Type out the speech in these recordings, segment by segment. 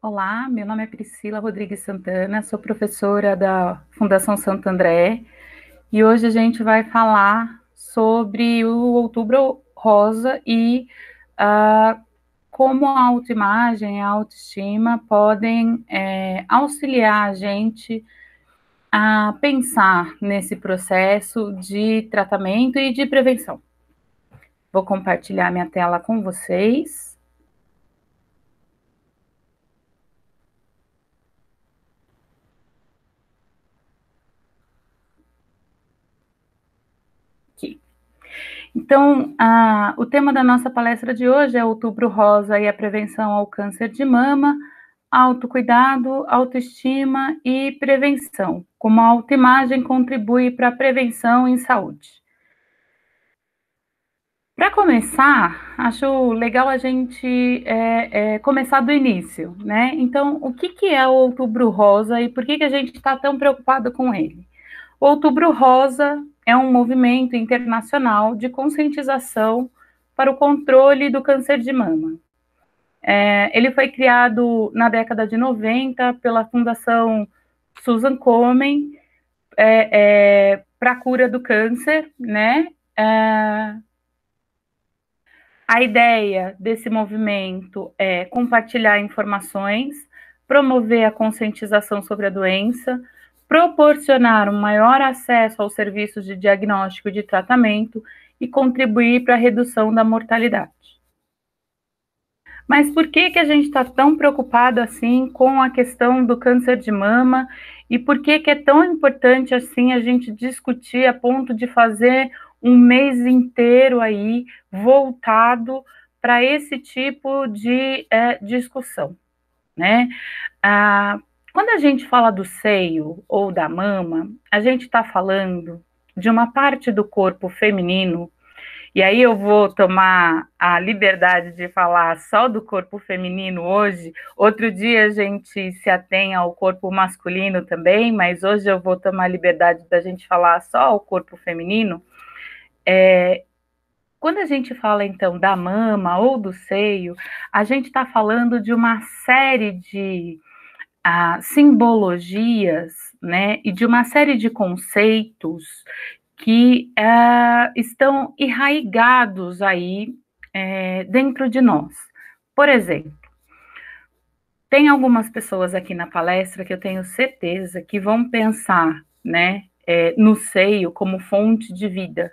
Olá, meu nome é Priscila Rodrigues Santana, sou professora da Fundação Santo André e hoje a gente vai falar sobre o Outubro Rosa e como a autoimagem e a autoestima podem auxiliar a gente a pensar nesse processo de tratamento e de prevenção. Vou compartilhar minha tela com vocês. Aqui. Então, o tema da nossa palestra de hoje é Outubro Rosa e a prevenção ao câncer de mama, autocuidado, autoestima e prevenção, como a autoimagem contribui para a prevenção em saúde. Para começar, acho legal a gente começar do início, né? Então, o que é o Outubro Rosa e por que a gente está tão preocupado com ele? O Outubro Rosa é um movimento internacional de conscientização para o controle do câncer de mama. Ele foi criado na década de 90 pela Fundação Susan Komen para a cura do câncer, né? A ideia desse movimento é compartilhar informações, promover a conscientização sobre a doença, proporcionar um maior acesso aos serviços de diagnóstico e de tratamento e contribuir para a redução da mortalidade. Mas por que a gente está tão preocupado assim com a questão do câncer de mama e por que é tão importante assim a gente discutir a ponto de fazer um mês inteiro aí voltado para esse tipo de discussão, né? Quando a gente fala do seio ou da mama, a gente está falando de uma parte do corpo feminino, e aí eu vou tomar a liberdade de falar só do corpo feminino hoje. Outro dia a gente se atém ao corpo masculino também, mas hoje eu vou tomar a liberdade da gente falar só o corpo feminino. Quando a gente fala, então, da mama ou do seio, a gente está falando de uma série de simbologias, né, e de uma série de conceitos que estão enraigados aí dentro de nós. Por exemplo, tem algumas pessoas aqui na palestra que eu tenho certeza que vão pensar, né, no seio como fonte de vida,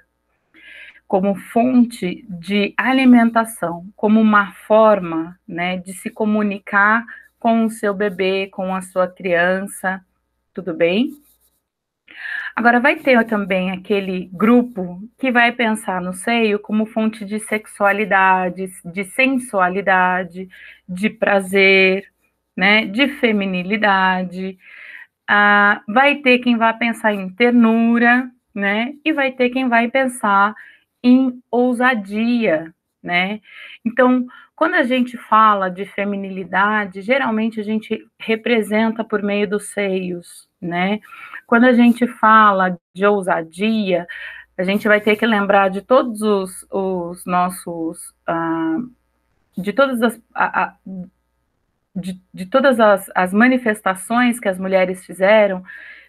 como fonte de alimentação, como uma forma, né, de se comunicar com o seu bebê, com a sua criança, tudo bem? Agora, vai ter também aquele grupo que vai pensar no seio como fonte de sexualidade, de sensualidade, de prazer, né, de feminilidade. Vai ter quem vai pensar em ternura, né, e vai ter quem vai pensar em ousadia, né? Então, quando a gente fala de feminilidade, geralmente a gente representa por meio dos seios, né? Quando a gente fala de ousadia, a gente vai ter que lembrar de todos os nossos, de todas de todas as manifestações que as mulheres fizeram,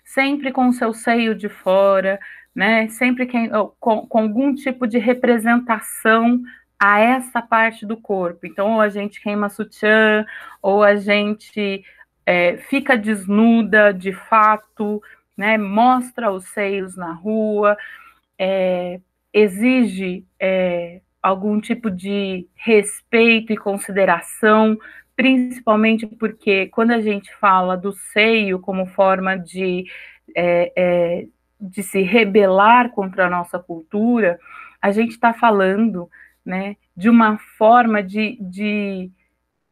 sempre com o seu seio de fora, né? Sempre com algum tipo de representação a essa parte do corpo. Então, ou a gente queima sutiã, ou a gente fica desnuda de fato, né? Mostra os seios na rua, exige algum tipo de respeito e consideração, principalmente porque quando a gente fala do seio como forma de se rebelar contra a nossa cultura, a gente está falando, né, de uma forma de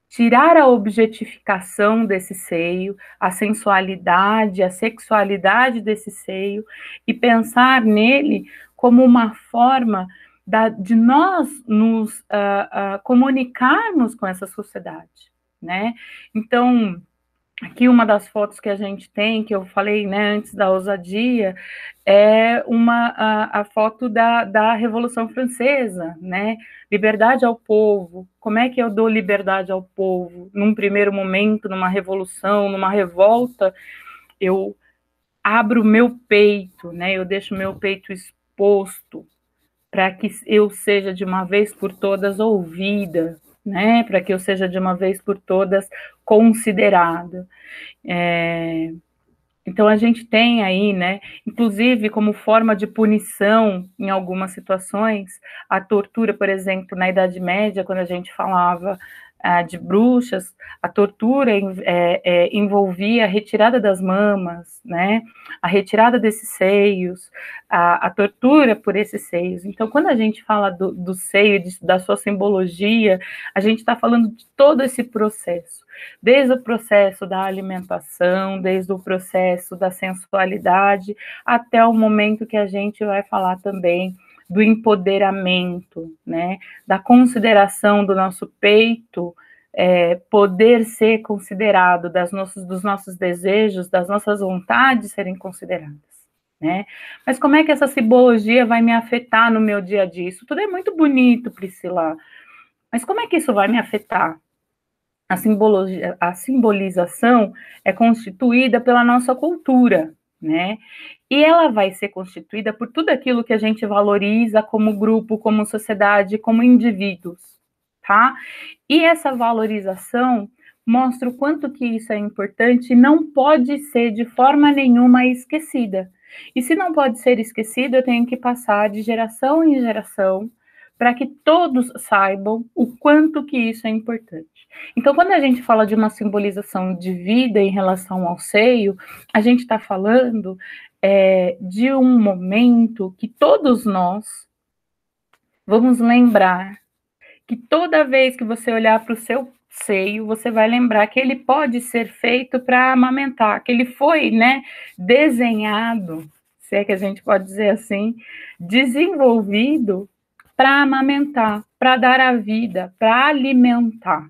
tirar a objetificação desse seio, a sensualidade, a sexualidade desse seio e pensar nele como uma forma de nós nos comunicarmos com essa sociedade, né? Então, Aqui uma das fotos que a gente tem, que eu falei, né, antes da ousadia, é a foto da Revolução Francesa, né? Liberdade ao povo. Como é que eu dou liberdade ao povo? Num primeiro momento, numa revolução, numa revolta, eu abro o meu peito, né? Eu deixo meu peito exposto para que eu seja de uma vez por todas ouvida, né? Para que eu seja de uma vez por todas considerada. Então a gente tem aí, né, inclusive como forma de punição em algumas situações, a tortura, por exemplo, na Idade Média, quando a gente falava de bruxas, a tortura envolvia a retirada das mamas, né, a retirada desses seios, a tortura por esses seios. Então, quando a gente fala do seio, da sua simbologia, a gente está falando de todo esse processo. Desde o processo da alimentação, desde o processo da sensualidade, até o momento que a gente vai falar também do empoderamento, né? Da consideração do nosso peito, poder ser considerado, dos nossos desejos, das nossas vontades serem consideradas. Né? Mas como é que essa simbologia vai me afetar no meu dia a dia? Isso tudo é muito bonito, Priscila, mas como é que isso vai me afetar? A simbolização é constituída pela nossa cultura, né? E ela vai ser constituída por tudo aquilo que a gente valoriza como grupo, como sociedade, como indivíduos, tá? E essa valorização mostra o quanto que isso é importante e não pode ser de forma nenhuma esquecida. E se não pode ser esquecido, eu tenho que passar de geração em geração para que todos saibam o quanto que isso é importante. Então, quando a gente fala de uma simbolização de vida em relação ao seio, a gente está falando de um momento que todos nós vamos lembrar que toda vez que você olhar para o seu seio, você vai lembrar que ele pode ser feito para amamentar, que ele foi, né, desenhado, se é que a gente pode dizer assim, desenvolvido para amamentar, para dar a vida, para alimentar.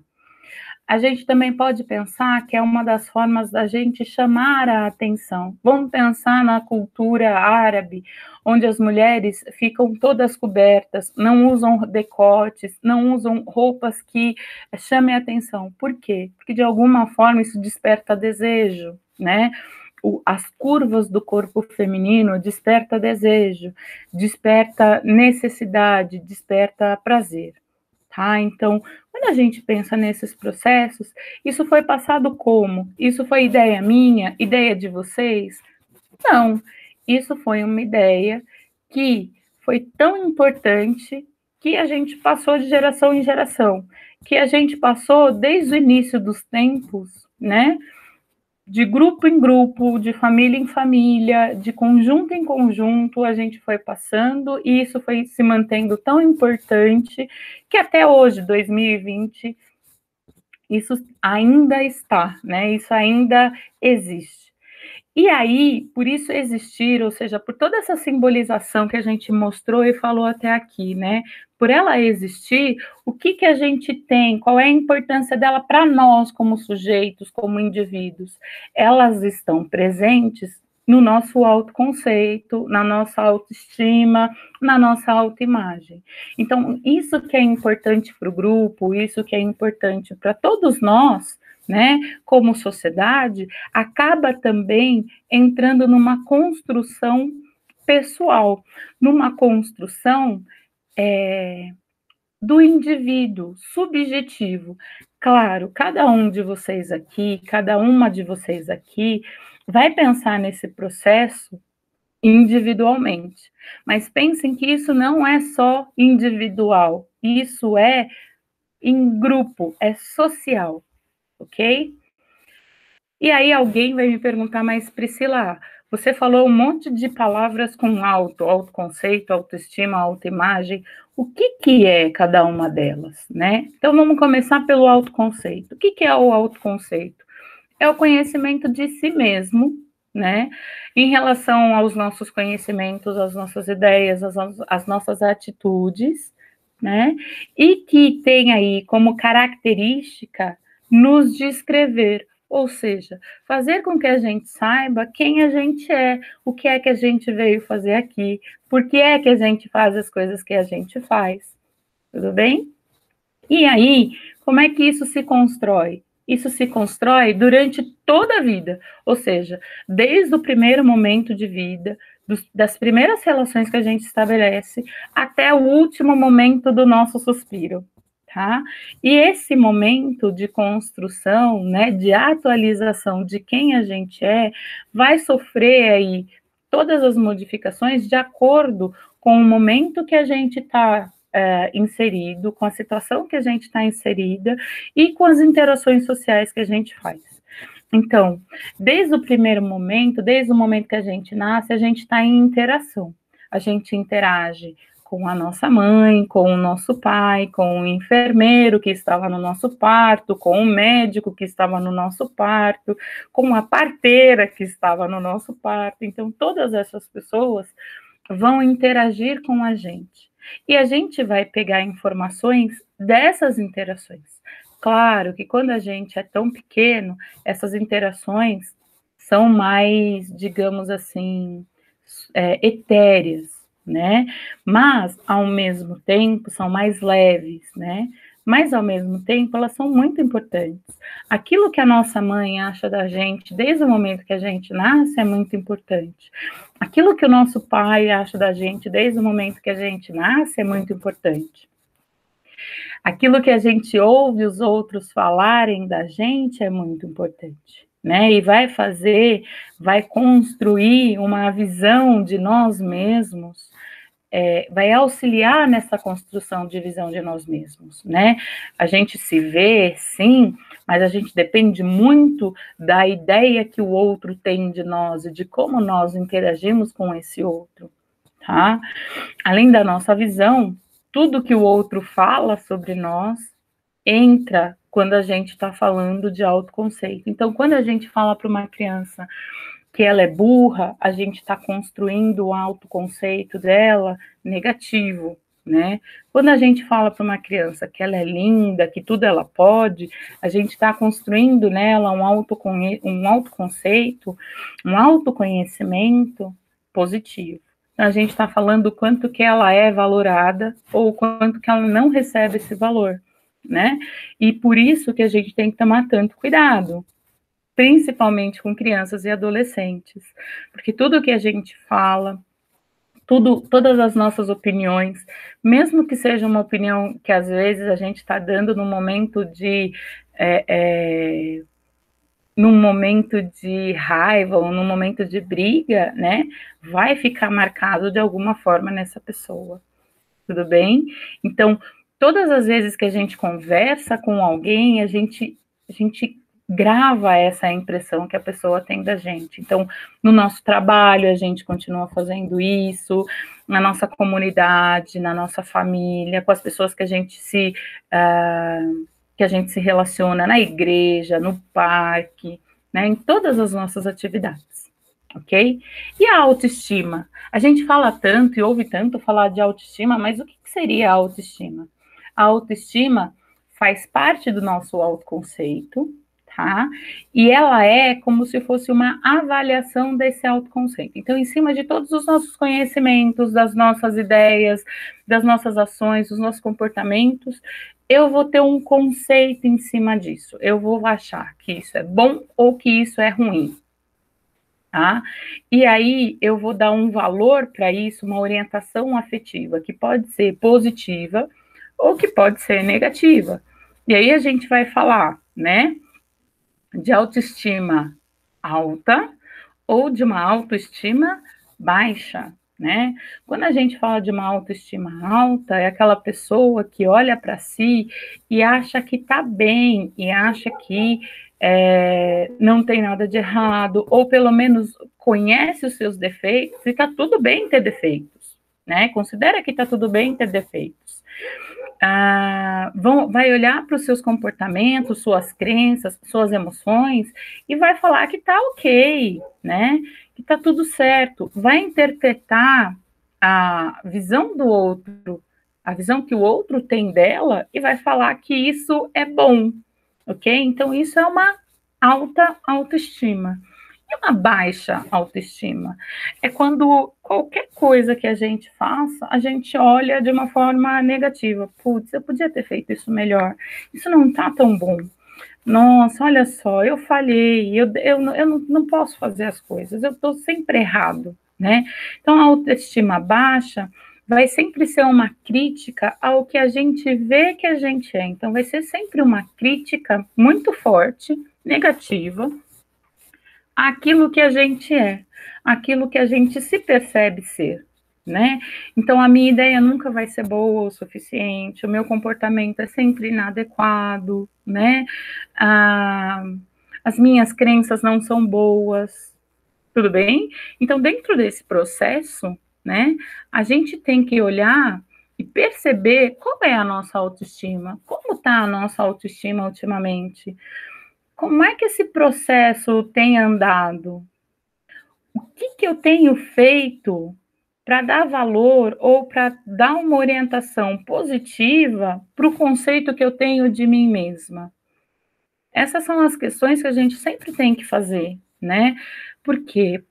A gente também pode pensar que é uma das formas da gente chamar a atenção. Vamos pensar na cultura árabe, onde as mulheres ficam todas cobertas, não usam decotes, não usam roupas que chamem a atenção. Por quê? Porque de alguma forma isso desperta desejo, né? As curvas do corpo feminino desperta desejo, desperta necessidade, desperta prazer. Tá? Então, quando a gente pensa nesses processos, isso foi passado como? Isso foi ideia minha? Ideia de vocês? Não, isso foi uma ideia que foi tão importante que a gente passou de geração em geração, que a gente passou desde o início dos tempos, né? De grupo em grupo, de família em família, de conjunto em conjunto, a gente foi passando e isso foi se mantendo tão importante que até hoje, 2020, isso ainda está, né? Isso ainda existe. E aí, por isso existir, ou seja, por toda essa simbolização que a gente mostrou e falou até aqui, né? Por ela existir, o que que a gente tem? Qual é a importância dela para nós como sujeitos, como indivíduos? Elas estão presentes no nosso autoconceito, na nossa autoestima, na nossa autoimagem. Então, isso que é importante para o grupo, isso que é importante para todos nós, né, como sociedade, acaba também entrando numa construção pessoal, numa construção do indivíduo subjetivo. Claro, cada um de vocês aqui, cada uma de vocês aqui, vai pensar nesse processo individualmente, mas pensem que isso não é só individual, isso é em grupo, é social, ok? E aí alguém vai me perguntar, mas Priscila, você falou um monte de palavras com autoconceito, autoestima, autoimagem. O que que é cada uma delas, né? Então vamos começar pelo autoconceito. O que que é o autoconceito? É o conhecimento de si mesmo, né? Em relação aos nossos conhecimentos, às nossas ideias, às nossas atitudes, né? E que tem aí como característica nos descrever, Ou seja, fazer com que a gente saiba quem a gente é, o que é que a gente veio fazer aqui, por que é que a gente faz as coisas que a gente faz. Tudo bem? E aí, como é que isso se constrói? Isso se constrói durante toda a vida, ou seja, desde o primeiro momento de vida, das primeiras relações que a gente estabelece, até o último momento do nosso suspiro, tá? E esse momento de construção, né, de atualização de quem a gente é, vai sofrer aí todas as modificações de acordo com o momento que a gente está inserido, com a situação que a gente está inserida e com as interações sociais que a gente faz. Então, desde o primeiro momento, desde o momento que a gente nasce, a gente está em interação. A gente interage com a nossa mãe, com o nosso pai, com o enfermeiro que estava no nosso parto, com o médico que estava no nosso parto, com a parteira que estava no nosso parto. Então, todas essas pessoas vão interagir com a gente. E a gente vai pegar informações dessas interações. Claro que quando a gente é tão pequeno, essas interações são mais, digamos assim, etéreas, né? Mas, ao mesmo tempo, são mais leves, né? Mas, ao mesmo tempo, elas são muito importantes. Aquilo que a nossa mãe acha da gente desde o momento que a gente nasce é muito importante. Aquilo que o nosso pai acha da gente desde o momento que a gente nasce é muito importante. Aquilo que a gente ouve os outros falarem da gente é muito importante, né? E vai construir uma visão de nós mesmos, vai auxiliar nessa construção de visão de nós mesmos, né? A gente se vê, sim, mas a gente depende muito da ideia que o outro tem de nós e de como nós interagimos com esse outro, tá? Além da nossa visão, tudo que o outro fala sobre nós entra quando a gente está falando de autoconceito. Então, quando a gente fala para uma criança que ela é burra, a gente está construindo o autoconceito dela negativo, né? Quando a gente fala para uma criança que ela é linda, que tudo ela pode, a gente está construindo nela um autoconceito, um autoconhecimento positivo. Então, a gente está falando o quanto que ela é valorada ou o quanto que ela não recebe esse valor, né? E por isso que a gente tem que tomar tanto cuidado, principalmente com crianças e adolescentes, porque tudo que a gente fala, todas as nossas opiniões, mesmo que seja uma opinião que às vezes a gente está dando num momento de raiva ou num momento de briga, né, vai ficar marcado de alguma forma nessa pessoa, tudo bem? Então, todas as vezes que a gente conversa com alguém, a gente grava essa impressão que a pessoa tem da gente. Então, no nosso trabalho, a gente continua fazendo isso, na nossa comunidade, na nossa família, com as pessoas que a gente se relaciona na igreja, no parque, né, em todas as nossas atividades, ok? E a autoestima? A gente fala tanto e ouve tanto falar de autoestima, mas o que seria a autoestima? A autoestima faz parte do nosso autoconceito, tá? E ela é como se fosse uma avaliação desse autoconceito. Então, em cima de todos os nossos conhecimentos, das nossas ideias, das nossas ações, dos nossos comportamentos, eu vou ter um conceito em cima disso. Eu vou achar que isso é bom ou que isso é ruim. Tá? E aí eu vou dar um valor para isso, uma orientação afetiva, que pode ser positiva ou que pode ser negativa. E aí a gente vai falar, né, de autoestima alta ou de uma autoestima baixa, né? Quando a gente fala de uma autoestima alta, é aquela pessoa que olha para si e acha que está bem, e acha que não tem nada de errado, ou pelo menos conhece os seus defeitos, e está tudo bem ter defeitos, né? Considera que está tudo bem ter defeitos. Vai olhar para os seus comportamentos, suas crenças, suas emoções, e vai falar que está ok, né? Que está tudo certo. Vai interpretar a visão do outro, a visão que o outro tem dela, e vai falar que isso é bom, ok? Então, isso é uma alta autoestima. E uma baixa autoestima é quando qualquer coisa que a gente faça, a gente olha de uma forma negativa. Putz, eu podia ter feito isso melhor. Isso não está tão bom. Nossa, olha só, eu falhei, eu não posso fazer as coisas, eu estou sempre errado, né? Então, a autoestima baixa vai sempre ser uma crítica ao que a gente vê que a gente é. Então, vai ser sempre uma crítica muito forte, negativa, àquilo que a gente é, àquilo que a gente se percebe ser, né? Então, a minha ideia nunca vai ser boa o suficiente, o meu comportamento é sempre inadequado, né? Ah, as minhas crenças não são boas, tudo bem? Então, dentro desse processo, né, a gente tem que olhar e perceber qual é a nossa autoestima, como está a nossa autoestima ultimamente, como é que esse processo tem andado, o que eu tenho feito para dar valor ou para dar uma orientação positiva para o conceito que eu tenho de mim mesma? Essas são as questões que a gente sempre tem que fazer, né? Por quê?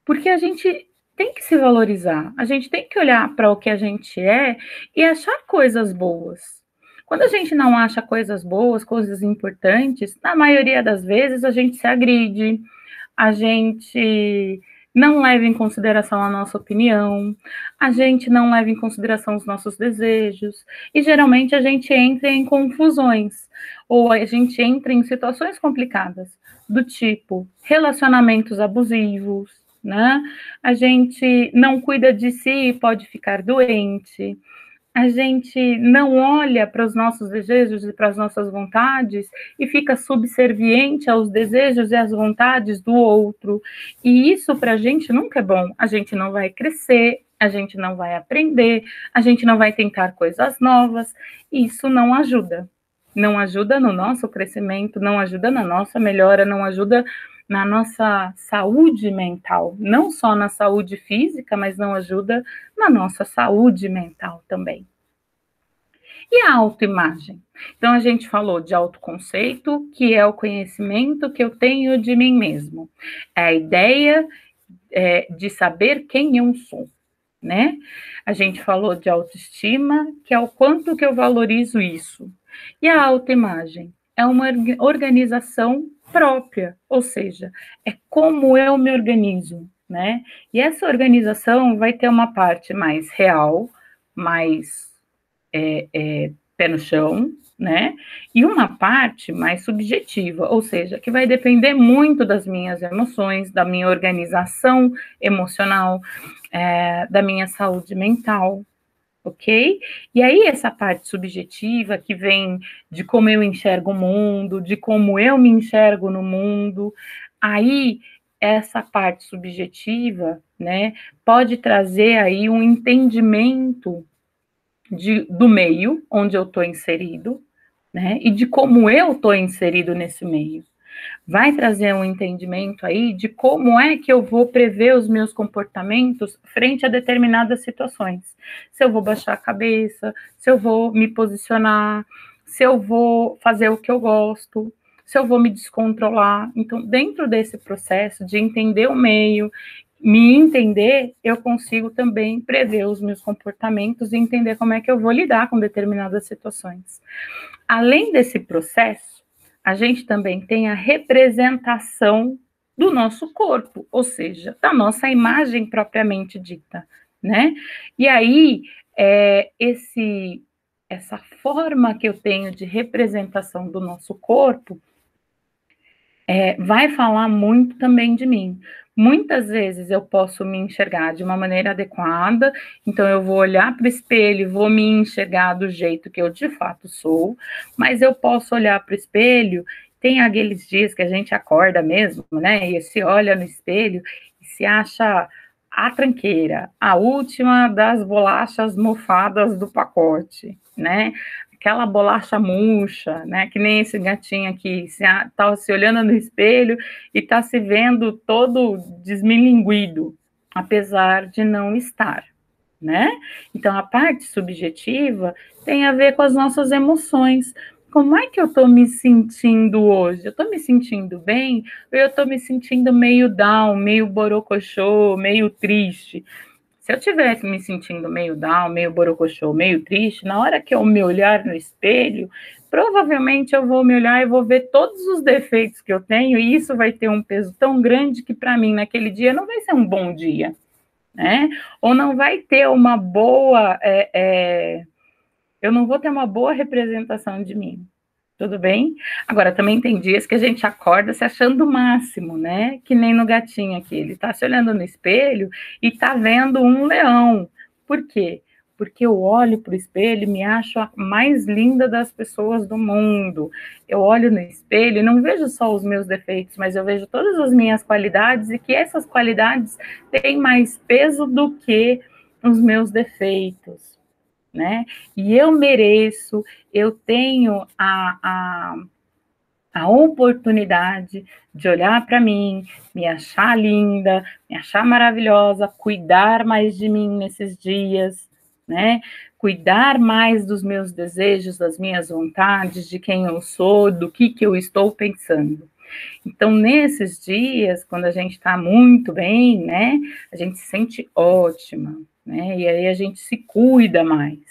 Porque a gente tem que se valorizar, a gente tem que olhar para o que a gente é e achar coisas boas. Quando a gente não acha coisas boas, coisas importantes, na maioria das vezes a gente se agride, a gente não leva em consideração a nossa opinião, a gente não leva em consideração os nossos desejos, e geralmente a gente entra em confusões, ou a gente entra em situações complicadas, do tipo relacionamentos abusivos, né? A gente não cuida de si e pode ficar doente, a gente não olha para os nossos desejos e para as nossas vontades e fica subserviente aos desejos e às vontades do outro. E isso para a gente nunca é bom. A gente não vai crescer, a gente não vai aprender, a gente não vai tentar coisas novas. E isso não ajuda. Não ajuda no nosso crescimento, não ajuda na nossa melhora, não ajuda na nossa saúde mental, não só na saúde física, mas não ajuda na nossa saúde mental também. E a autoimagem? Então, a gente falou de autoconceito, que é o conhecimento que eu tenho de mim mesmo. É a ideia de saber quem eu sou, né? A gente falou de autoestima, que é o quanto que eu valorizo isso. E a autoimagem? É uma organização própria, ou seja, é como eu me organizo, né? E essa organização vai ter uma parte mais real, mais pé no chão, né? E uma parte mais subjetiva, ou seja, que vai depender muito das minhas emoções, da minha organização emocional, da minha saúde mental, ok? E aí, essa parte subjetiva, que vem de como eu enxergo o mundo, de como eu me enxergo no mundo, aí, essa parte subjetiva, né, pode trazer aí um entendimento do meio onde eu estou inserido, né, e de como eu estou inserido nesse meio. Vai trazer um entendimento aí de como é que eu vou prever os meus comportamentos frente a determinadas situações. Se eu vou baixar a cabeça, se eu vou me posicionar, se eu vou fazer o que eu gosto, se eu vou me descontrolar. Então, dentro desse processo de entender o meio, me entender, eu consigo também prever os meus comportamentos e entender como é que eu vou lidar com determinadas situações. Além desse processo, a gente também tem a representação do nosso corpo, ou seja, da nossa imagem propriamente dita, né? E aí, essa forma que eu tenho de representação do nosso corpo vai falar muito também de mim. Muitas vezes eu posso me enxergar de uma maneira adequada, então eu vou olhar para o espelho, vou me enxergar do jeito que eu de fato sou, mas eu posso olhar para o espelho, tem aqueles dias que a gente acorda mesmo, né, e se olha no espelho e se acha a tranqueira, a última das bolachas mofadas do pacote, né, aquela bolacha murcha, né? Que nem esse gatinho aqui, tá se olhando no espelho e tá se vendo todo desmilinguido, apesar de não estar, né? Então, a parte subjetiva tem a ver com as nossas emoções, como é que eu estou me sentindo hoje? Eu estou me sentindo bem ou eu estou me sentindo meio down, meio borocochô, meio triste? Se eu tivesse me sentindo meio down, meio borocochô, meio triste, na hora que eu me olhar no espelho, provavelmente eu vou me olhar e vou ver todos os defeitos que eu tenho, e isso vai ter um peso tão grande que para mim naquele dia não vai ser um bom dia, né? Ou não vai ter uma boa, eu não vou ter uma boa representação de mim. Tudo bem? Agora, também tem dias que a gente acorda se achando o máximo, né? Que nem no gatinho aqui. Ele tá se olhando no espelho e tá vendo um leão. Por quê? Porque eu olho para o espelho e me acho a mais linda das pessoas do mundo. Eu olho no espelho e não vejo só os meus defeitos, mas eu vejo todas as minhas qualidades e que essas qualidades têm mais peso do que os meus defeitos, né? E eu mereço, eu tenho a oportunidade de olhar para mim, me achar linda, me achar maravilhosa, cuidar mais de mim nesses dias, né? Cuidar mais dos meus desejos, das minhas vontades, de quem eu sou, do que eu estou pensando. Então, nesses dias, quando a gente está muito bem, né, a gente se sente ótima, né, e aí a gente se cuida mais.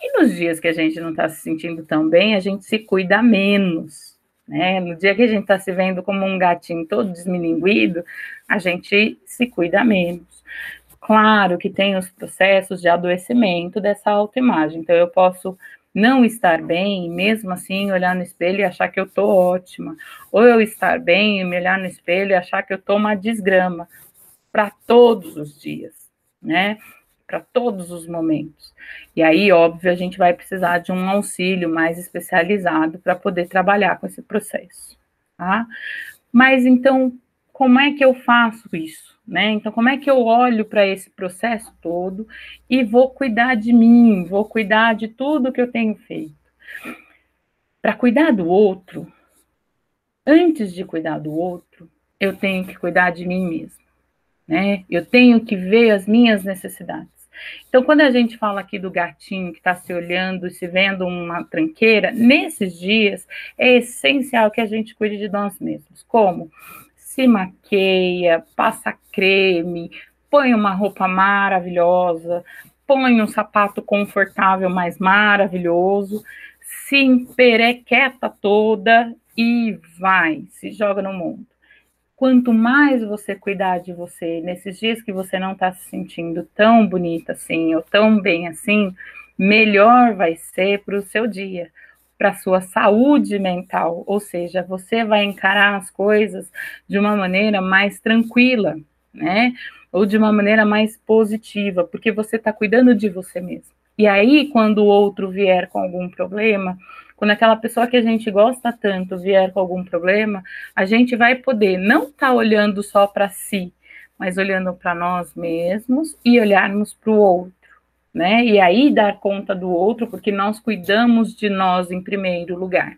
E nos dias que a gente não está se sentindo tão bem, a gente se cuida menos, né, no dia que a gente está se vendo como um gatinho todo desmilinguido, a gente se cuida menos. Claro que tem os processos de adoecimento dessa autoimagem, então eu posso não estar bem, e mesmo assim olhar no espelho e achar que eu estou ótima, ou eu estar bem e me olhar no espelho e achar que eu estou uma desgrama, para todos os dias, né? Para todos os momentos. E aí, óbvio, a gente vai precisar de um auxílio mais especializado para poder trabalhar com esse processo, tá? Mas então, como é que eu faço isso? Né? Então, como é que eu olho para esse processo todo e vou cuidar de mim, vou cuidar de tudo que eu tenho feito? Para cuidar do outro, antes de cuidar do outro, eu tenho que cuidar de mim mesmo, né? Eu tenho que ver as minhas necessidades. Então, quando a gente fala aqui do gatinho que está se olhando e se vendo uma tranqueira, nesses dias é essencial que a gente cuide de nós mesmos. Como? Se maqueia, passa creme, põe uma roupa maravilhosa, põe um sapato confortável, mas maravilhoso, se emperequeta toda e vai, se joga no mundo. Quanto mais você cuidar de você nesses dias que você não está se sentindo tão bonita assim, ou tão bem assim, melhor vai ser para o seu dia, para a sua saúde mental. Ou seja, você vai encarar as coisas de uma maneira mais tranquila, né? Ou de uma maneira mais positiva, porque você está cuidando de você mesmo. E aí, quando o outro vier com algum problema, quando aquela pessoa que a gente gosta tanto vier com algum problema, a gente vai poder não estar olhando só para si, mas olhando para nós mesmos e olharmos para o outro, né? E aí dar conta do outro, porque nós cuidamos de nós em primeiro lugar.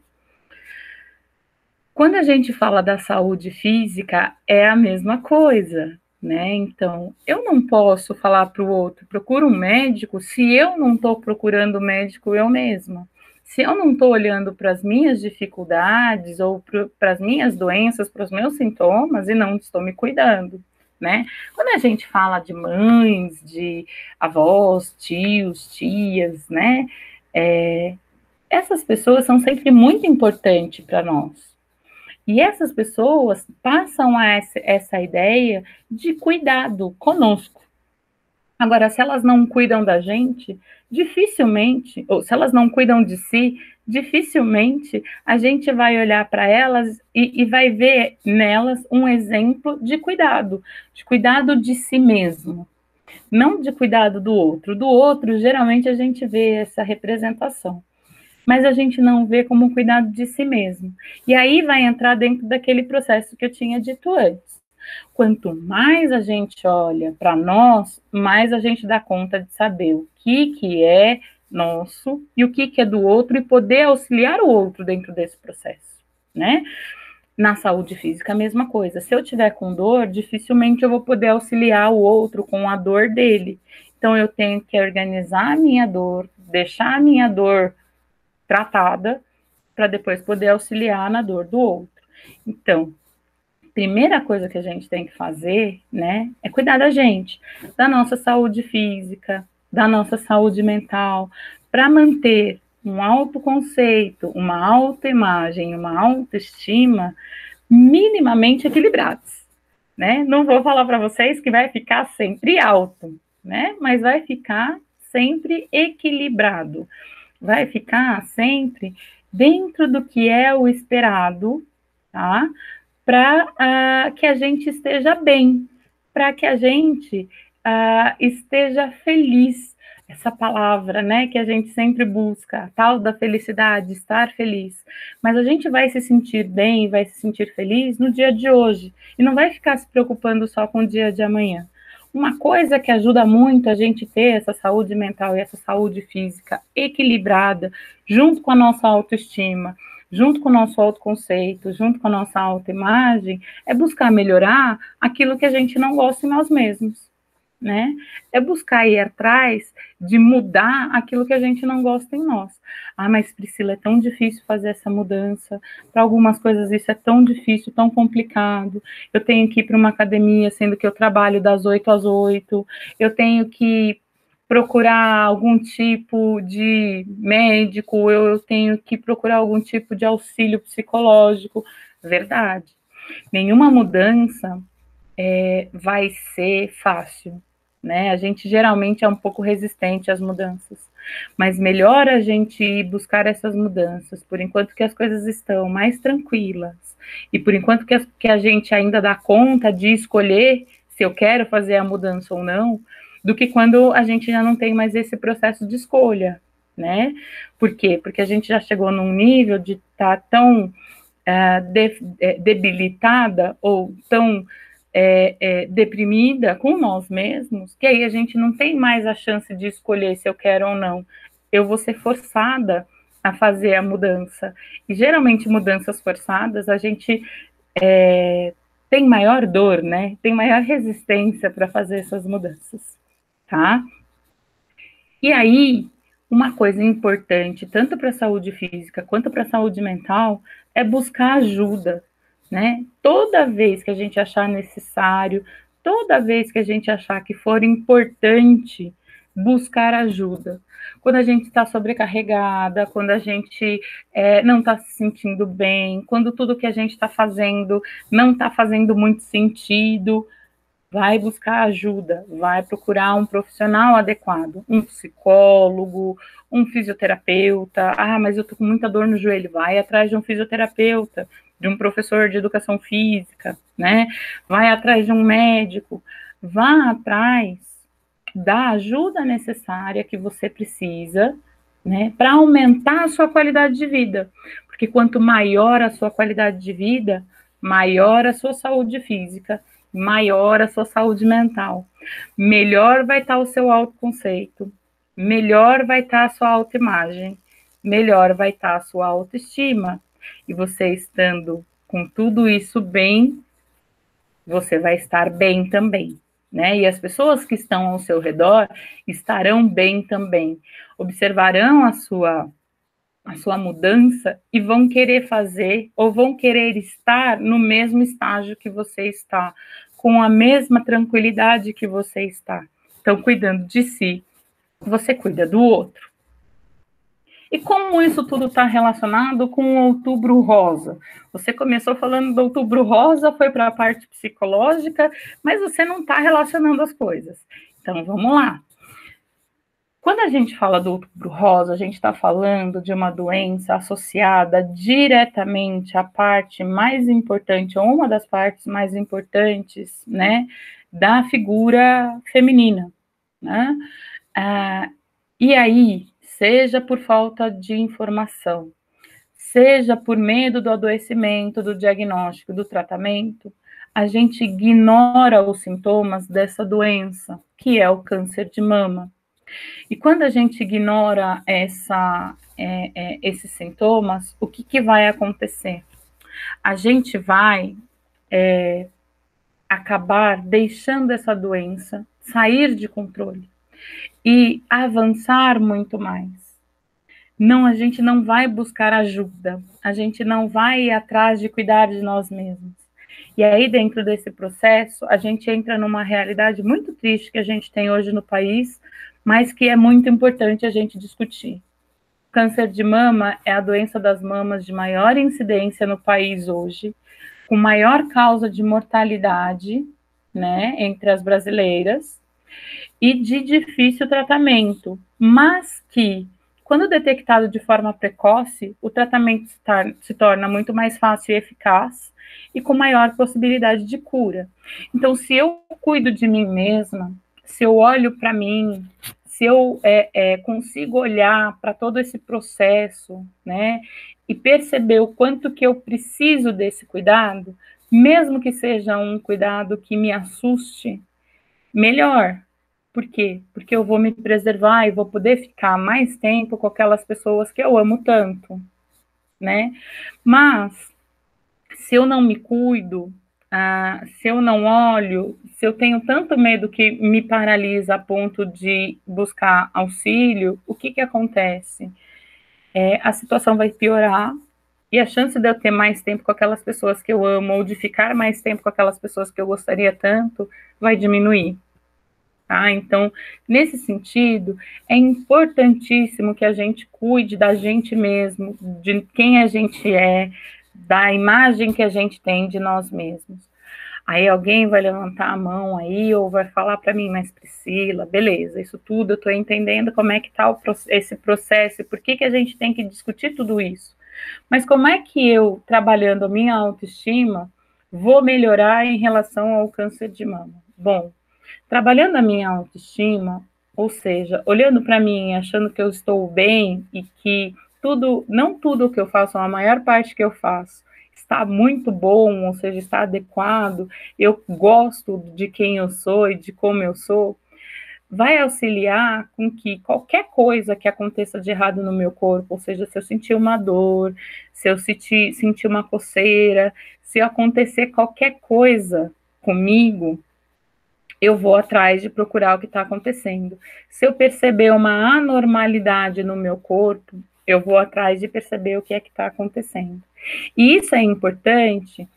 Quando a gente fala da saúde física, é a mesma coisa, né? Então, eu não posso falar para o outro, procura um médico, se eu não estou procurando médico eu mesma. Se eu não estou olhando para as minhas dificuldades ou para as minhas doenças, para os meus sintomas e não estou me cuidando, né? Quando a gente fala de mães, de avós, tios, tias, né? Essas pessoas são sempre muito importantes para nós. E essas pessoas passam a essa ideia de cuidado conosco. Agora, se elas não cuidam da gente, dificilmente, ou se elas não cuidam de si, dificilmente a gente vai olhar para elas e vai ver nelas um exemplo de cuidado de si mesmo, não de cuidado do outro. Do outro, geralmente, a gente vê essa representação, mas a gente não vê como cuidado de si mesmo. E aí vai entrar dentro daquele processo que eu tinha dito antes. Quanto mais a gente olha para nós, mais a gente dá conta de saber o que é nosso e o que é do outro e poder auxiliar o outro dentro desse processo, né? Na saúde física, a mesma coisa. Se eu tiver com dor, dificilmente eu vou poder auxiliar o outro com a dor dele. Então, eu tenho que organizar a minha dor, deixar a minha dor tratada para depois poder auxiliar na dor do outro. Então, primeira coisa que a gente tem que fazer, né, é cuidar da gente, da nossa saúde física, da nossa saúde mental, para manter um autoconceito, uma autoimagem, uma autoestima minimamente equilibrados, né? Não vou falar para vocês que vai ficar sempre alto, né? Mas vai ficar sempre equilibrado, vai ficar sempre dentro do que é o esperado, tá? Para que a gente esteja bem, para que a gente esteja feliz. Essa palavra, né, que a gente sempre busca, a tal da felicidade, estar feliz. Mas a gente vai se sentir bem, vai se sentir feliz no dia de hoje, e não vai ficar se preocupando só com o dia de amanhã. Uma coisa que ajuda muito a gente ter essa saúde mental e essa saúde física equilibrada, junto com a nossa autoestima, junto com o nosso autoconceito, junto com a nossa autoimagem, é buscar melhorar aquilo que a gente não gosta em nós mesmos, né? É buscar ir atrás de mudar aquilo que a gente não gosta em nós. Ah, mas Priscila, é tão difícil fazer essa mudança. Para algumas coisas isso é tão difícil, tão complicado. Eu tenho que ir para uma academia, sendo que eu trabalho das 8 às 8. Eu tenho que procurar algum tipo de médico, eu tenho que procurar algum tipo de auxílio psicológico. Verdade. Nenhuma mudança vai ser fácil, né? A gente geralmente é um pouco resistente às mudanças, mas melhor a gente ir buscar essas mudanças, por enquanto que as coisas estão mais tranquilas, e por enquanto que a gente ainda dá conta de escolher se eu quero fazer a mudança ou não, do que quando a gente já não tem mais esse processo de escolha, né? Por quê? Porque a gente já chegou num nível de estar tão debilitada ou tão deprimida com nós mesmos, que aí a gente não tem mais a chance de escolher se eu quero ou não. Eu vou ser forçada a fazer a mudança. E geralmente mudanças forçadas, a gente tem maior dor, né? Tem maior resistência para fazer essas mudanças, tá? E aí, uma coisa importante, tanto para a saúde física quanto para a saúde mental, é buscar ajuda, né? Toda vez que a gente achar necessário, toda vez que a gente achar que for importante, buscar ajuda. Quando a gente está sobrecarregada, quando a gente não está se sentindo bem, quando tudo que a gente está fazendo não está fazendo muito sentido, vai buscar ajuda, vai procurar um profissional adequado, um psicólogo, um fisioterapeuta. Ah, mas eu tô com muita dor no joelho, vai atrás de um fisioterapeuta, de um professor de educação física, né? Vai atrás de um médico, vá atrás da ajuda necessária que você precisa, né, para aumentar a sua qualidade de vida. Porque quanto maior a sua qualidade de vida, maior a sua saúde física, maior a sua saúde mental, melhor vai estar o seu autoconceito, melhor vai estar a sua autoimagem, melhor vai estar a sua autoestima. E você estando com tudo isso bem, você vai estar bem também, né? E as pessoas que estão ao seu redor estarão bem também, observarão a sua mudança e vão querer fazer ou vão querer estar no mesmo estágio que você está, com a mesma tranquilidade que você está. Então, cuidando de si, você cuida do outro. E como isso tudo está relacionado com o Outubro Rosa? Você começou falando do Outubro Rosa, foi para a parte psicológica, mas você não está relacionando as coisas. Então, vamos lá. Quando a gente fala do Outubro Rosa, a gente está falando de uma doença associada diretamente à parte mais importante, ou uma das partes mais importantes, né, da figura feminina, né? E aí, seja por falta de informação, seja por medo do adoecimento, do diagnóstico, do tratamento, a gente ignora os sintomas dessa doença, que é o câncer de mama. E quando a gente ignora esses sintomas, o que vai acontecer? A gente vai acabar deixando essa doença sair de controle e avançar muito mais. não, a gente não vai buscar ajuda, a gente não vai ir atrás de cuidar de nós mesmos. E aí, dentro desse processo, a gente entra numa realidade muito triste que a gente tem hoje no país, mas que é muito importante a gente discutir. Câncer de mama é a doença das mamas de maior incidência no país hoje, com maior causa de mortalidade, né, entre as brasileiras, e de difícil tratamento, mas que, quando detectado de forma precoce, o tratamento se torna muito mais fácil e eficaz e com maior possibilidade de cura. Então, se eu cuido de mim mesma, se eu olho para mim, se eu consigo olhar para todo esse processo, né, e perceber o quanto que eu preciso desse cuidado, mesmo que seja um cuidado que me assuste, melhor. Por quê? Porque eu vou me preservar e vou poder ficar mais tempo com aquelas pessoas que eu amo tanto, né? Mas se eu não me cuido, se eu não olho, se eu tenho tanto medo que me paralisa a ponto de buscar auxílio, o que acontece? A situação vai piorar e a chance de eu ter mais tempo com aquelas pessoas que eu amo ou de ficar mais tempo com aquelas pessoas que eu gostaria tanto vai diminuir. Tá? Então, nesse sentido, é importantíssimo que a gente cuide da gente mesmo, de quem a gente é, da imagem que a gente tem de nós mesmos. Aí alguém vai levantar a mão aí ou vai falar para mim, mas Priscila, beleza, isso tudo eu estou entendendo como é que está esse processo e por que a gente tem que discutir tudo isso. Mas como é que eu, trabalhando a minha autoestima, vou melhorar em relação ao câncer de mama? Bom, trabalhando a minha autoestima, ou seja, olhando para mim, achando que eu estou bem e que tudo, não tudo o que eu faço, a maior parte que eu faço está muito bom, ou seja, está adequado, eu gosto de quem eu sou e de como eu sou, vai auxiliar com que qualquer coisa que aconteça de errado no meu corpo, ou seja, se eu sentir uma dor, se eu sentir uma coceira, se acontecer qualquer coisa comigo, eu vou atrás de procurar o que está acontecendo. Se eu perceber uma anormalidade no meu corpo, eu vou atrás de perceber o que é que está acontecendo. E isso é importante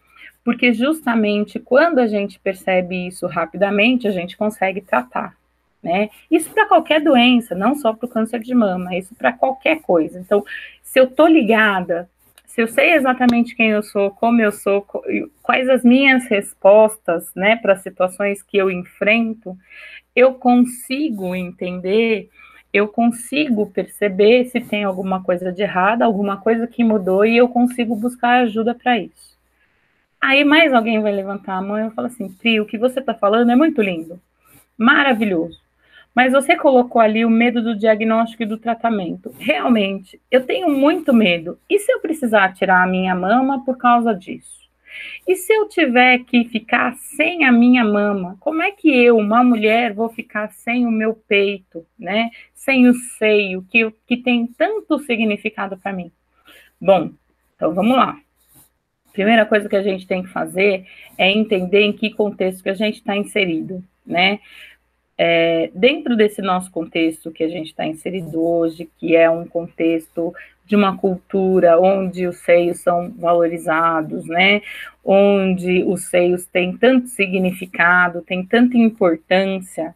porque justamente quando a gente percebe isso rapidamente, a gente consegue tratar, né? Isso para qualquer doença, não só para o câncer de mama, isso para qualquer coisa. Então, se eu estou ligada, se eu sei exatamente quem eu sou, como eu sou, quais as minhas respostas, né, para as situações que eu enfrento, eu consigo entender, eu consigo perceber se tem alguma coisa de errado, alguma coisa que mudou e eu consigo buscar ajuda para isso. Aí mais alguém vai levantar a mão e eu falo assim, Pri, o que você está falando é muito lindo, maravilhoso. Mas você colocou ali o medo do diagnóstico e do tratamento. Realmente, eu tenho muito medo. E se eu precisar tirar a minha mama por causa disso? E se eu tiver que ficar sem a minha mama, como é que eu, uma mulher, vou ficar sem o meu peito, né? Sem o seio, que tem tanto significado para mim? Bom, então vamos lá. Primeira coisa que a gente tem que fazer é entender em que contexto que a gente está inserido, né? Dentro desse nosso contexto que a gente está inserido hoje, que é um contexto de uma cultura onde os seios são valorizados, né? Onde os seios têm tanto significado, têm tanta importância,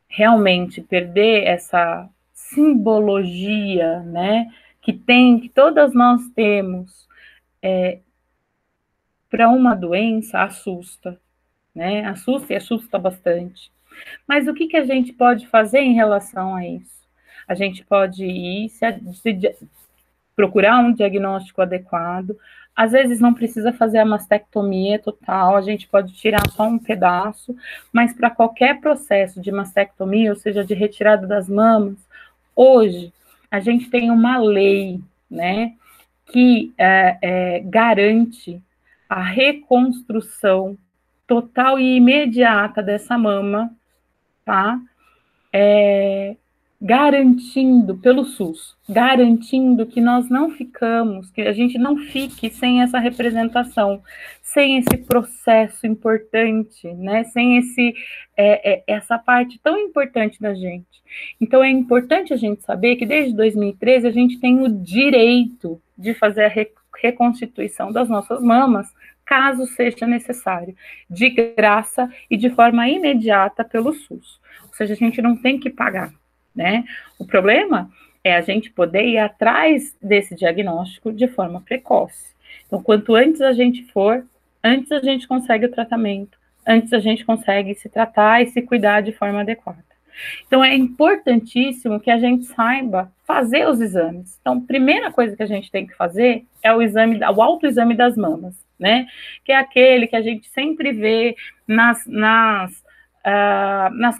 realmente perder essa simbologia, né? Que todas nós temos para uma doença assusta, né? Assusta e assusta bastante. Mas o que a gente pode fazer em relação a isso? A gente pode ir procurar um diagnóstico adequado. Às vezes não precisa fazer a mastectomia total, a gente pode tirar só um pedaço, mas para qualquer processo de mastectomia, ou seja, de retirada das mamas, hoje a gente tem uma lei, né, que garante a reconstrução total e imediata dessa mama, tá? garantindo, pelo SUS, garantindo que nós não ficamos, que a gente não fique sem essa representação, sem esse processo importante, né? Sem essa parte tão importante da gente. Então, é importante a gente saber que desde 2013 a gente tem o direito de fazer a reconstituição das nossas mamas, caso seja necessário, de graça e de forma imediata pelo SUS. Ou seja, a gente não tem que pagar. Né? O problema é a gente poder ir atrás desse diagnóstico de forma precoce. Então, quanto antes a gente for, antes a gente consegue o tratamento, antes a gente consegue se tratar e se cuidar de forma adequada. Então, é importantíssimo que a gente saiba fazer os exames. Então, a primeira coisa que a gente tem que fazer é o autoexame das mamas, né? Que é aquele que a gente sempre vê nas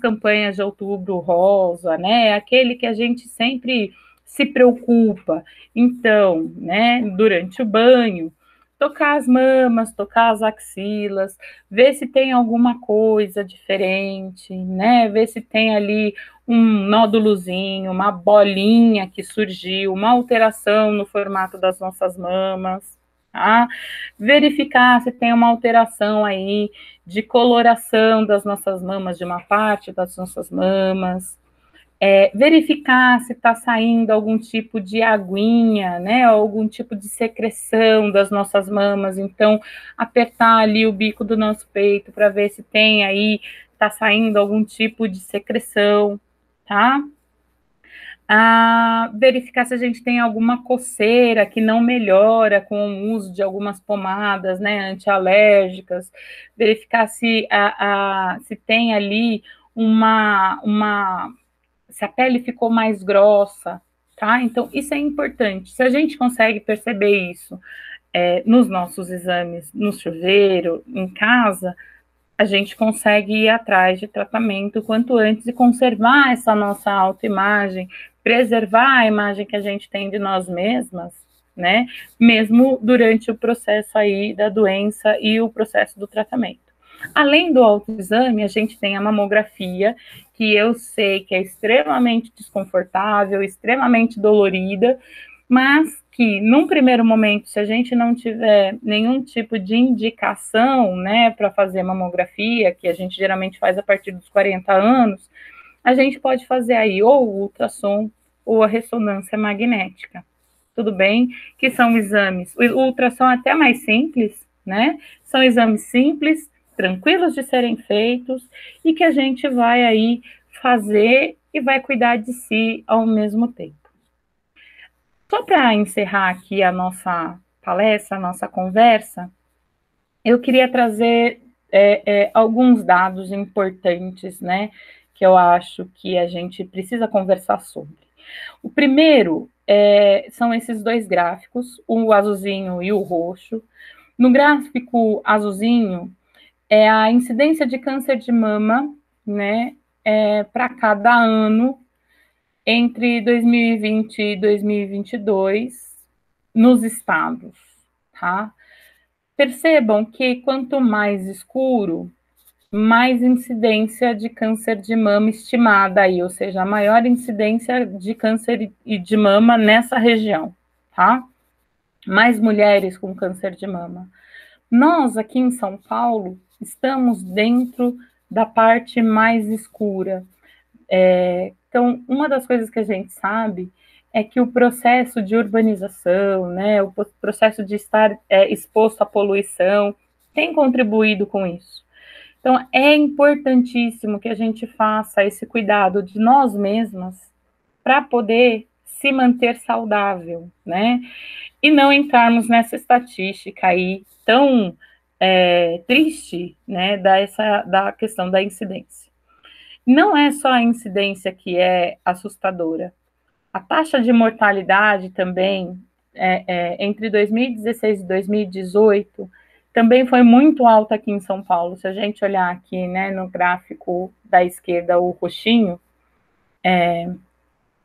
campanhas de Outubro Rosa, né? Aquele que a gente sempre se preocupa. Então, né, durante o banho, tocar as mamas, tocar as axilas, ver se tem alguma coisa diferente, né? Ver se tem ali um nódulozinho, uma bolinha que surgiu, uma alteração no formato das nossas mamas, tá? Verificar se tem uma alteração aí de coloração das nossas mamas, de uma parte das nossas mamas, verificar se está saindo algum tipo de aguinha, né, algum tipo de secreção das nossas mamas, então apertar ali o bico do nosso peito para ver se tem aí, está saindo algum tipo de secreção, tá? Verificar se a gente tem alguma coceira que não melhora com o uso de algumas pomadas, né, antialérgicas, verificar se tem ali se a pele ficou mais grossa, tá? Então, isso é importante. Se a gente consegue perceber isso nos nossos exames, no chuveiro, em casa, a gente consegue ir atrás de tratamento quanto antes e conservar essa nossa autoimagem, preservar a imagem que a gente tem de nós mesmas, né? Mesmo durante o processo aí da doença e o processo do tratamento. Além do autoexame, a gente tem a mamografia, que eu sei que é extremamente desconfortável, extremamente dolorida, mas que, num primeiro momento, se a gente não tiver nenhum tipo de indicação, né, para fazer mamografia, que a gente geralmente faz a partir dos 40 anos, a gente pode fazer aí ou o ultrassom ou a ressonância magnética. Tudo bem? Que são exames. O ultrassom é até mais simples, né? São exames simples, tranquilos de serem feitos e que a gente vai aí fazer e vai cuidar de si ao mesmo tempo. Só para encerrar aqui a nossa palestra, a nossa conversa, eu queria trazer alguns dados importantes, né, que eu acho que a gente precisa conversar sobre. O primeiro são esses dois gráficos, o azulzinho e o roxo. No gráfico azulzinho, é a incidência de câncer de mama, né, para cada ano entre 2020 e 2022 nos estados, tá? Percebam que quanto mais escuro, mais incidência de câncer de mama estimada aí, ou seja, a maior incidência de câncer de mama nessa região, tá? Mais mulheres com câncer de mama. Nós, aqui em São Paulo, estamos dentro da parte mais escura. Então, uma das coisas que a gente sabe é que o processo de urbanização, né, o processo de estar exposto à poluição, tem contribuído com isso. Então, é importantíssimo que a gente faça esse cuidado de nós mesmas para poder se manter saudável, né? E não entrarmos nessa estatística aí tão triste, né, da questão da incidência. Não é só a incidência que é assustadora. A taxa de mortalidade também, entre 2016 e 2018, também foi muito alta aqui em São Paulo. Se a gente olhar aqui, né, no gráfico da esquerda, o roxinho,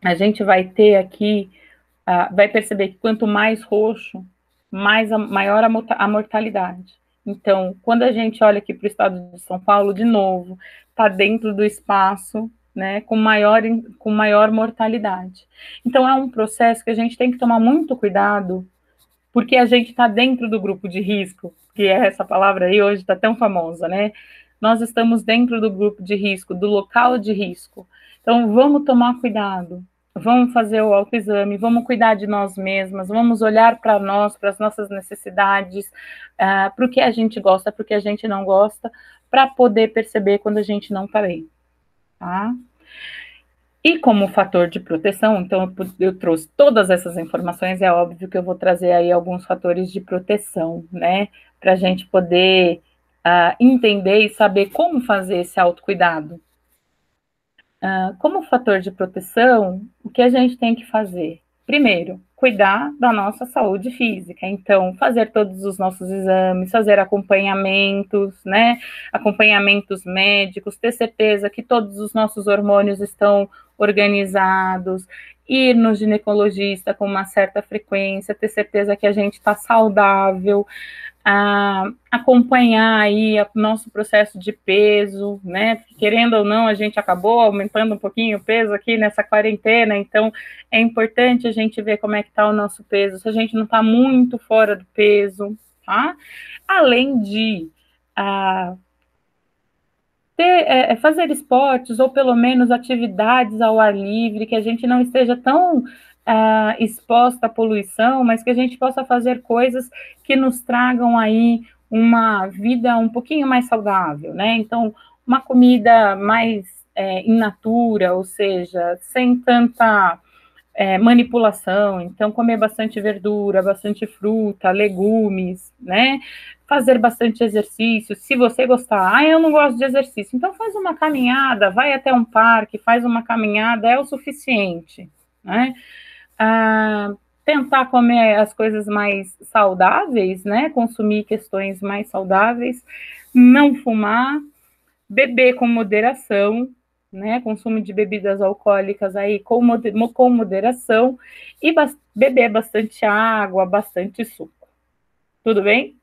a gente vai ter aqui, vai perceber que quanto mais roxo, maior a mortalidade. Então, quando a gente olha aqui para o estado de São Paulo, de novo, está dentro do espaço, né, com maior mortalidade. Então, é um processo que a gente tem que tomar muito cuidado, porque a gente está dentro do grupo de risco, que é essa palavra aí hoje está tão famosa, né? Nós estamos dentro do grupo de risco, do local de risco. Então, vamos tomar cuidado, vamos fazer o autoexame, vamos cuidar de nós mesmas, vamos olhar para nós, para as nossas necessidades, para o que a gente gosta, para o que a gente não gosta, para poder perceber quando a gente não está bem, tá? E como fator de proteção, então eu trouxe todas essas informações, é óbvio que eu vou trazer aí alguns fatores de proteção, né, para a gente poder entender e saber como fazer esse autocuidado. Como fator de proteção, o que a gente tem que fazer? Primeiro, cuidar da nossa saúde física. Então, fazer todos os nossos exames, fazer acompanhamentos, né? Acompanhamentos médicos, ter certeza que todos os nossos hormônios estão organizados, ir no ginecologista com uma certa frequência, ter certeza que a gente está saudável, acompanhar aí o nosso processo de peso, né? Querendo ou não, a gente acabou aumentando um pouquinho o peso aqui nessa quarentena, então é importante a gente ver como é que está o nosso peso, se a gente não está muito fora do peso, tá? Além de fazer esportes ou pelo menos atividades ao ar livre, que a gente não esteja tão exposta à poluição, mas que a gente possa fazer coisas que nos tragam aí uma vida um pouquinho mais saudável, né? Então, uma comida mais in natura, ou seja, sem tanta manipulação, então comer bastante verdura, bastante fruta, legumes, né? Fazer bastante exercício. Se você gostar, eu não gosto de exercício, então faz uma caminhada, vai até um parque, faz uma caminhada, é o suficiente, né? Tentar comer as coisas mais saudáveis, né? Consumir questões mais saudáveis, não fumar, beber com moderação, né? Consumo de bebidas alcoólicas aí com moderação e beber bastante água, bastante suco. Tudo bem?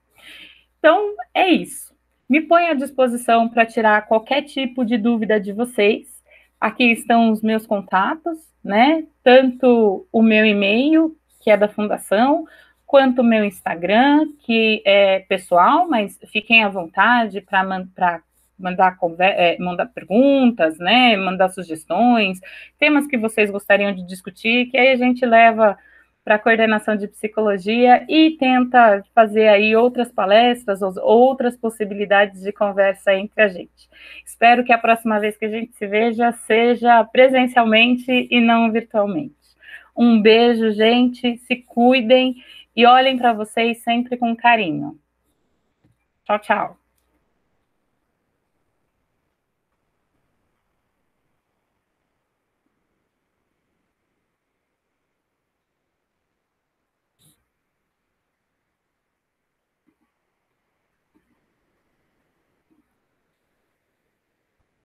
Então, é isso. Me ponho à disposição para tirar qualquer tipo de dúvida de vocês. Aqui estão os meus contatos, né? Tanto o meu e-mail, que é da Fundação, quanto o meu Instagram, que é pessoal, mas fiquem à vontade para mandar perguntas, né? Mandar sugestões, temas que vocês gostariam de discutir, que aí a gente leva para a coordenação de psicologia e tenta fazer aí outras palestras, outras possibilidades de conversa entre a gente. Espero que a próxima vez que a gente se veja seja presencialmente e não virtualmente. Um beijo, gente, se cuidem e olhem para vocês sempre com carinho. Tchau, tchau.